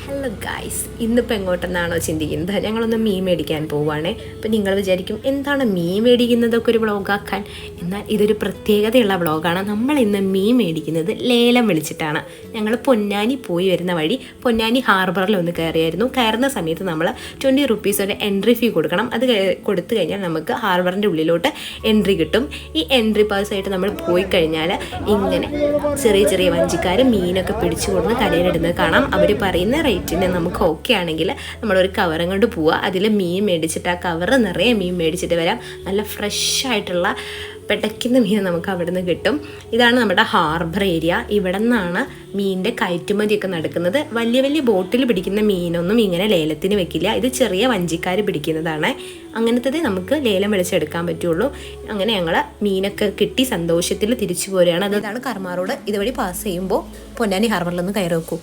Hello guys, ഇന്നിപ്പോൾ എങ്ങോട്ടെന്നാണോ ചിന്തിക്കുന്നത്? ഞങ്ങളൊന്ന് മീൻ മേടിക്കാൻ പോവുകയാണേ. അപ്പോൾ നിങ്ങൾ വിചാരിക്കും എന്താണ് മീൻ മേടിക്കുന്നതൊക്കെ ഒരു വ്ളോഗാക്കാൻ. എന്നാൽ ഇതൊരു പ്രത്യേകതയുള്ള വ്ളോഗാണ്. നമ്മൾ ഇന്ന് മീൻ മേടിക്കുന്നത് ലേലം വിളിച്ചിട്ടാണ്. ഞങ്ങൾ പൊന്നാനി പോയി വരുന്ന വഴി പൊന്നാനി ഹാർബറിൽ ഒന്ന് കയറിയായിരുന്നു. കയറുന്ന സമയത്ത് നമ്മൾ 20 റുപ്പീസ് ഒരു എൻട്രി ഫീ കൊടുക്കണം. അത് കൊടുത്തു കഴിഞ്ഞാൽ നമുക്ക് ഹാർബറിൻ്റെ ഉള്ളിലോട്ട് എൻട്രി കിട്ടും. ഈ എൻട്രി പാസ്സായിട്ട് നമ്മൾ പോയി കഴിഞ്ഞാൽ ഇങ്ങനെ ചെറിയ ചെറിയ വഞ്ചിക്കാർ മീനൊക്കെ പിടിച്ചു കൊടുന്ന് കരയിലിടുന്നത് കാണാം. അവർ പറയുന്ന റേറ്റിന് നമുക്ക് ഓക്കെ ആണെങ്കിൽ നമ്മളൊരു കവറും കൊണ്ട് പോവുക. അതിൽ മീൻ മേടിച്ചിട്ട് ആ കവർ നിറയെ മീൻ മേടിച്ചിട്ട് വരാം. നല്ല ഫ്രഷ് ആയിട്ടുള്ള പെടയ്ക്കുന്ന മീൻ നമുക്ക് അവിടെ നിന്ന് കിട്ടും. ഇതാണ് നമ്മുടെ ഹാർബർ ഏരിയ. ഇവിടെ നിന്നാണ് മീനിൻ്റെ കയറ്റുമതിയൊക്കെ നടക്കുന്നത്. വലിയ വലിയ ബോട്ടിൽ പിടിക്കുന്ന മീനൊന്നും ഇങ്ങനെ ലേലത്തിന് വെക്കില്ല. ഇത് ചെറിയ വഞ്ചിക്കാർ പിടിക്കുന്നതാണ്. അങ്ങനത്തതേ നമുക്ക് ലേലം വിളിച്ചെടുക്കാൻ പറ്റുള്ളൂ. അങ്ങനെ ഞങ്ങൾ മീനൊക്കെ കിട്ടി സന്തോഷത്തിൽ തിരിച്ചു പോരുകയാണ്. അതാണ് കർമാ റോഡ്. ഇതുവഴി പാസ് ചെയ്യുമ്പോൾ പൊന്നാനി ഹാർബറിലൊന്ന് കയറി വെക്കൂ.